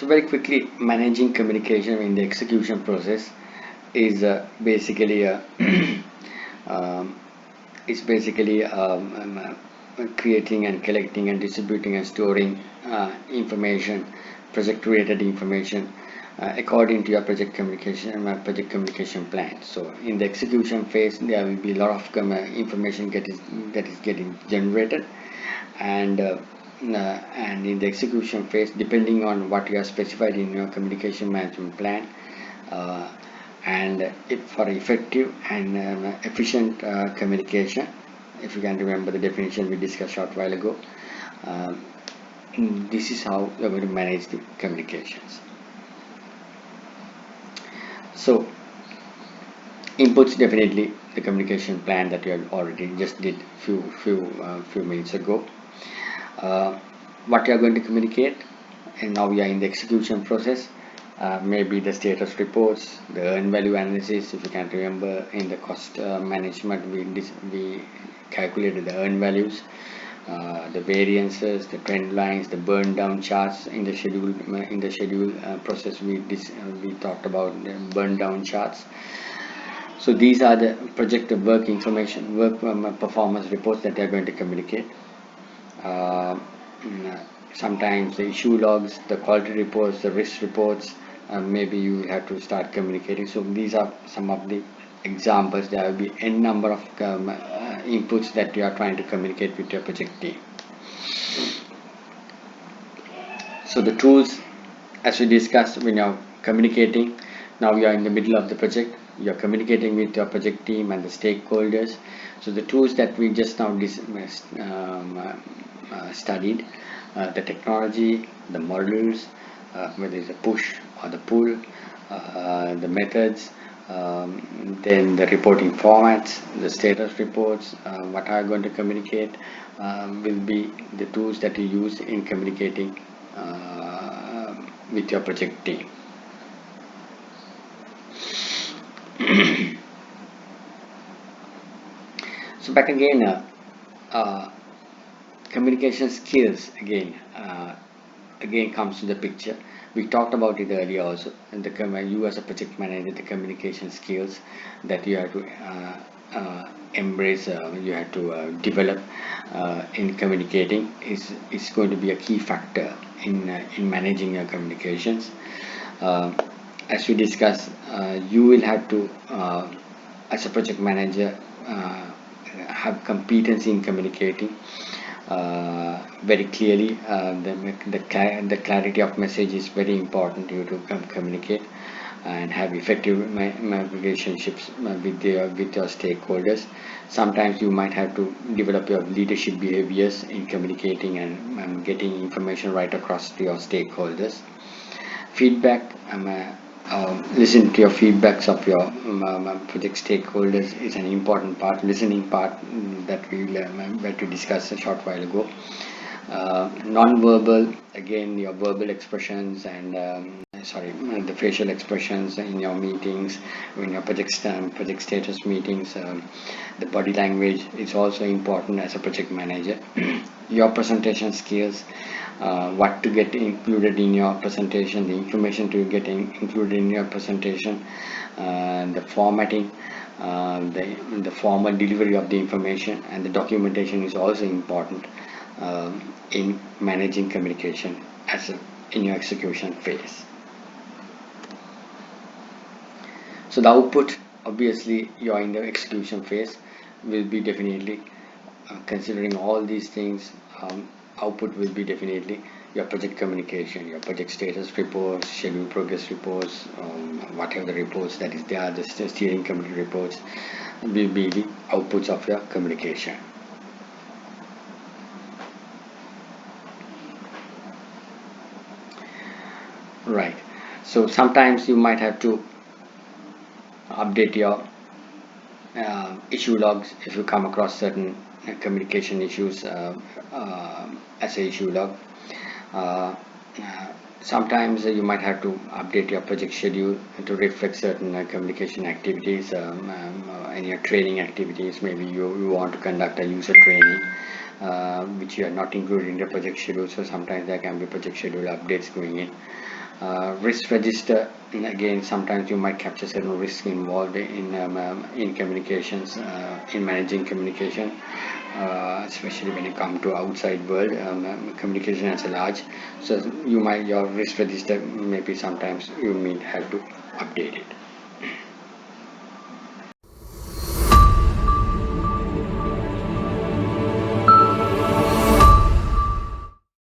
very quickly, managing communication in the execution process is basically um, it's basically creating and collecting and distributing and storing information, project-related information, according to your project communication plan. So in the execution phase, there will be a lot of information that is getting generated, and and in the execution phase, depending on what you have specified in your communication management plan, uh, and if for effective and efficient communication, if you can remember the definition we discussed short while ago, um, this is how you're going to manage the communications. So inputs, definitely the communication plan that you had already just did few minutes ago. What you are going to communicate, and now we are in the execution process. Maybe the status reports, the earn value analysis. If you can remember, in the cost management, we calculated the earn values, the variances, the trend lines, the burn down charts in the schedule process. We talked about the burn down charts. So these are the projected work information, work performance reports that they are going to communicate. Uh, Sometimes the issue logs, the quality reports, the risk reports, maybe you have to start communicating. So these are some of the examples. There will be n number of inputs that you are trying to communicate with your project team. So the tools, as we discussed, when you're communicating, now you are in the middle of the project, you're communicating with your project team and the stakeholders. So the tools that we just now studied, the technology, the models, whether it's a push or the pull, the methods, then the reporting formats, the status reports, what are going to communicate, will be the tools that you use in communicating with your project team. So back again, communication skills again comes to the picture. We talked about it earlier also, and you as a project manager, the communication skills that you have to embrace, you have to develop in communicating is going to be a key factor in managing your communications. Uh, as we discussed, you will have to, as a project manager, have competency in communicating very clearly. The clarity of message is very important you to communicate and have effective relationships with your stakeholders. Sometimes you might have to develop your leadership behaviors in communicating and getting information right across to your stakeholders. Feedback, listen to your feedbacks of your project stakeholders is an important part, listening part, that we discussed a short while ago. Non-verbal, again, your verbal expressions and the facial expressions in your meetings, in your project status meetings. The body language is also important as a project manager. Your presentation skills, what to get included in your presentation, the information to get included in your presentation, the formatting, the formal delivery of the information, and the documentation is also important in managing communication in your execution phase. So the output, obviously, you are in the execution phase, will be definitely considering all these things. Output will be definitely your project communication, your project status reports, schedule progress reports, whatever the reports that is there, the steering committee reports will be the outputs of your communication. Right. So sometimes you might have to update your issue logs if you come across certain communication issues as a issue log. Uh, Sometimes you might have to update your project schedule to reflect certain communication activities and your training activities. Maybe you want to conduct a user training which you are not included in the project schedule, so sometimes there can be project schedule updates going in. Risk register, and again, sometimes you might capture certain risks involved in communications, in managing communication, especially when you come to outside world, communication as a large. So you might, your risk register maybe sometimes you may have to update it.